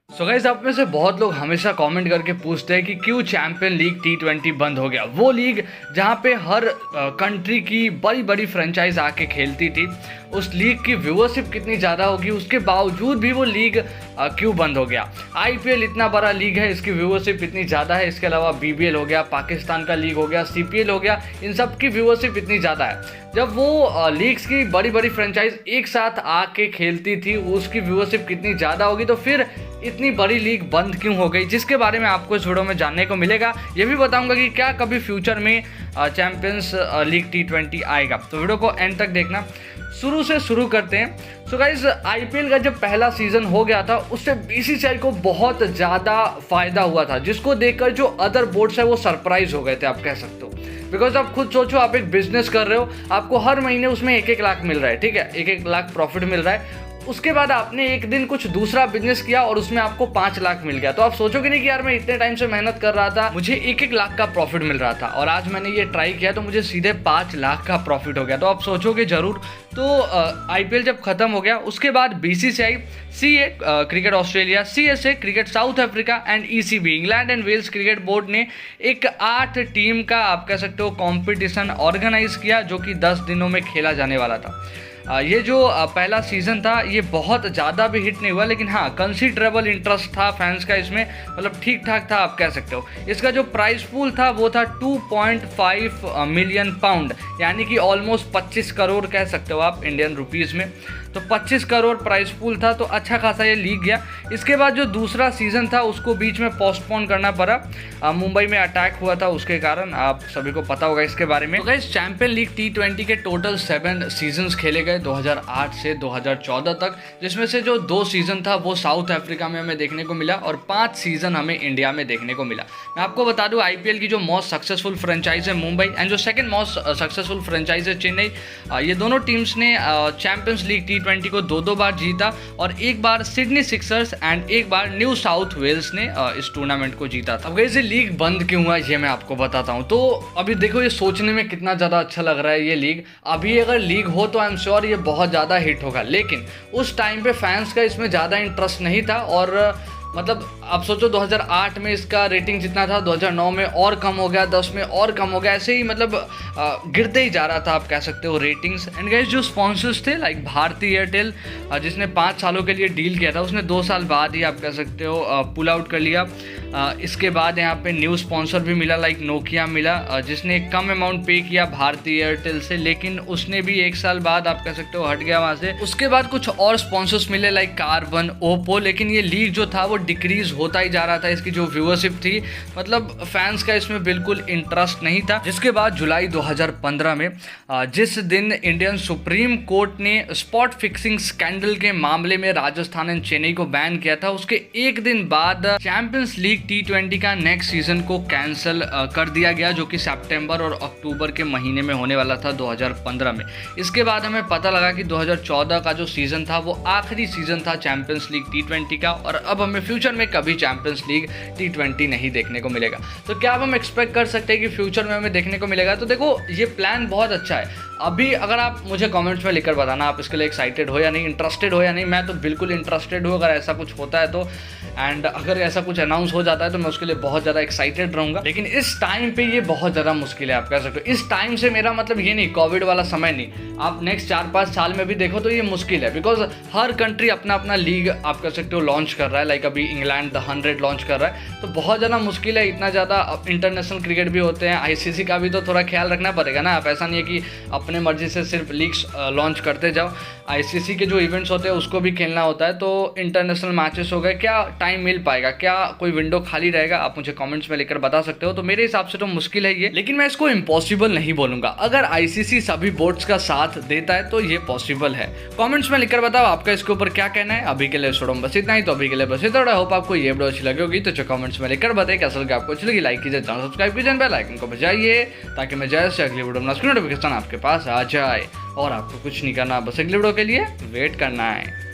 So guys, आप में से बहुत लोग हमेशा कमेंट करके पूछते हैं कि क्यों चैंपियन लीग T20 बंद हो गया। वो लीग जहां पे हर कंट्री की बड़ी बड़ी फ्रेंचाइज आके खेलती थी, उस लीग की व्यूअरशिप कितनी ज़्यादा होगी, उसके बावजूद भी वो लीग क्यों बंद हो गया। IPL इतना बड़ा लीग है, इसकी व्यूअरशिप इतनी ज़्यादा है। इसके अलावा BBL हो गया, पाकिस्तान का लीग हो गया, CPL हो गया, इन सब की व्यूअरशिप इतनी ज़्यादा है। जब वो लीग्स की बड़ी बड़ी फ्रेंचाइज एक साथ आके खेलती थी, उसकी व्यूअरशिप कितनी ज़्यादा होगी, तो फिर इतनी बड़ी लीग बंद क्यों हो गई, जिसके बारे में आपको इस वीडियो में जानने को मिलेगा। ये भी बताऊंगा कि क्या कभी फ्यूचर में चैंपियंस लीग T20 आएगा। तो वीडियो को एंड तक देखना। शुरू से शुरू करते हैं। सो गाइस, IPL का जब पहला सीजन हो गया था, उससे BCCI को बहुत ज़्यादा फायदा हुआ था, जिसको देखकर जो अदर बोर्ड्स है वो सरप्राइज हो गए थे, आप कह सकते हो। बिकॉज आप खुद सोचो, आप एक बिजनेस कर रहे हो, आपको हर महीने उसमें 1-1 लाख मिल रहा है, ठीक है, 1-1 लाख प्रॉफिट मिल रहा है। उसके बाद आपने एक दिन कुछ दूसरा बिजनेस किया और उसमें आपको 5 लाख मिल गया, तो आप सोचोगे नहीं कि यार मैं इतने टाइम से मेहनत कर रहा था, मुझे 1-1 लाख का प्रॉफिट मिल रहा था, और आज मैंने ये ट्राई किया तो मुझे सीधे 5 लाख का प्रॉफिट हो गया। तो आप सोचोगे जरूर। तो IPL जब खत्म हो गया, उसके बाद BCCI, CA cricket Australia, CSA cricket South Africa and ECB England and Wales cricket board ने एक 8 टीम का, आप कह सकते हो, कॉम्पिटिशन ऑर्गेनाइज किया, जो कि 10 दिनों में खेला जाने वाला था। ये जो पहला सीज़न था, ये बहुत ज़्यादा भी हिट नहीं हुआ, लेकिन हाँ, कंसिडरेबल इंटरेस्ट था फैंस का इसमें, मतलब ठीक ठाक था, आप कह सकते हो। इसका जो प्राइस पूल था वो था 2.5 मिलियन पाउंड, यानी कि ऑलमोस्ट 25 करोड़ कह सकते हो आप इंडियन रुपीज़ में। तो 25 करोड़ प्राइस पूल था, तो अच्छा खासा ये लीग गया। इसके बाद जो दूसरा सीज़न था उसको बीच में पोस्टपोन करना पड़ा, मुंबई में अटैक हुआ था, उसके कारण आप सभी को पता होगा इसके बारे में। तो गाइस, चैंपियन लीग T20 के टोटल 7 सीजन्स खेले गए 2008 से 2014 तक, जिसमें से जो 2 सीज़न था वो साउथ अफ्रीका में हमें देखने को मिला और 5 सीज़न हमें इंडिया में देखने को मिला। मैं आपको बता दूं, IPL की जो मोस्ट सक्सेसफुल फ्रेंचाइज है मुंबई, एंड जो सेकंड मोस्ट सक्सेसफुल फ्रेंचाइज है चेन्नई। ये दोनों टीम्स ने चैंपियंस लीग T20 को 2-2 बार जीता, और एक बार सिडनी सिक्सर्स एंड एक बार न्यू साउथ वेल्स ने इस टूर्नामेंट को जीता था। अब ये लीग बंद क्यों हुआ, ये मैं आपको बताता हूँ। तो अभी देखो, ये सोचने में कितना ज़्यादा अच्छा लग रहा है ये लीग। अभी अगर लीग हो तो आई एम श्योर ये बहुत ज़्यादा हिट होगा, लेकिन उस टाइम पे फैंस का इसमें ज़्यादा इंटरेस्ट नहीं था। और मतलब आप सोचो, 2008 में इसका रेटिंग जितना था, 2009 में और कम हो गया, 10 में और कम हो गया, ऐसे ही मतलब गिरते ही जा रहा था, आप कह सकते हो, रेटिंग्स। एंड गाइस, जो स्पॉन्सर्स थे लाइक भारती एयरटेल, जिसने 5 सालों के लिए डील किया था, उसने 2 साल बाद ही, आप कह सकते हो, पुल आउट कर लिया। इसके बाद यहाँ पे न्यू स्पॉन्सर भी मिला, लाइक नोकिया मिला, जिसने कम अमाउंट पे किया भारती एयरटेल से, लेकिन उसने भी 1 साल बाद, आप कह सकते हो, हट गया वहाँ से। उसके बाद कुछ और स्पॉन्सर्स मिले लाइक कार्बन, ओप्पो, लेकिन ये लीग जो था वो डिक्रीज होता ही जा रहा था। इसकी जो व्यूअरशिप थी, मतलब फैंस का इसमें बिल्कुल इंटरेस्ट नहीं था। जिसके बाद जुलाई 2015 में, जिस दिन इंडियन सुप्रीम कोर्ट ने स्पॉट फिक्सिंग स्कैंडल के मामले में राजस्थान एंड चेन्नई को बैन किया था, उसके एक दिन बाद चैंपियंस लीग T20 का नेक्स्ट सीजन को कैंसिल कर दिया गया, जो कि सितंबर और अक्टूबर के महीने में होने वाला था 2015 में। इसके बाद हमें पता लगा कि 2014 का जो सीजन था वो आखिरी सीजन था चैंपियंस लीग T20 का, और अब हमें फ्यूचर में कभी चैंपियंस लीग T20 नहीं देखने को मिलेगा। तो क्या अब हम एक्सपेक्ट कर सकते हैं कि फ्यूचर में हमें देखने को मिलेगा? तो देखो, ये प्लान बहुत अच्छा है। अभी अगर आप मुझे कमेंट्स में लिखकर बताना आप इसके लिए एक्साइटेड हो या नहीं, इंटरेस्टेड हो या नहीं। मैं तो बिल्कुल इंटरेस्टेड हूँ अगर ऐसा कुछ होता है तो, एंड अगर ऐसा कुछ अनाउंस हो जाता है तो मैं उसके लिए बहुत ज़्यादा एक्साइटेड रहूँगा। लेकिन इस टाइम पे ये बहुत ज़्यादा मुश्किल है, आप कह सकते हो। इस टाइम से मेरा मतलब ये नहीं कोविड वाला समय नहीं, आप नेक्स्ट 4-5 साल में भी देखो तो ये मुश्किल है, बिकॉज हर कंट्री अपना अपना लीग, आप कह सकते हो, लॉन्च कर रहा है। लाइक अभी इंग्लैंड द 100 लॉन्च कर रहा है, तो बहुत ज़्यादा मुश्किल है। इतना ज़्यादा इंटरनेशनल क्रिकेट भी होते हैं, ICC का भी तो थोड़ा ख्याल रखना पड़ेगा ना। आप ऐसा नहीं है कि अपने मर्जी से सिर्फ लीग्स लॉन्च करते जाओ। ICC के जो इवेंट्स होते हैं उसको भी खेलना होता है, तो इंटरनेशनल मैचेस हो गए, क्या टाइम मिल पाएगा, क्या कोई विंडो खाली रहेगा, आप मुझे कमेंट्स में लेकर बता सकते हो। तो मेरे हिसाब से तो मुश्किल है ये, लेकिन मैं इसको इम्पॉसिबल नहीं बोलूंगा। अगर ICC सभी बोर्ड्स का साथ देता है तो ये पॉसिबल है। कमेंट्स में लिखकर बताओ आपका इसके ऊपर क्या कहना है। अभी के लिए छोड़ो, बस इतना ही। तो अभी के लिए बस इतना। होप आपको ये वीडियो अच्छी लगी होगी, तो जो कमेंट्स में लिखकर बताइए कैसा लगा आपको। अच्छी लगी लाइक कीजिए, चैनल सब्सक्राइब कीजिए, बेल आइकन को बजाइए, ताकि मैं जैसे अगली वीडियो में नोटिफिकेशन आपके पास आ जाए। और आपको कुछ नहीं करना, बस अगली वीडियो के लिए वेट करना है।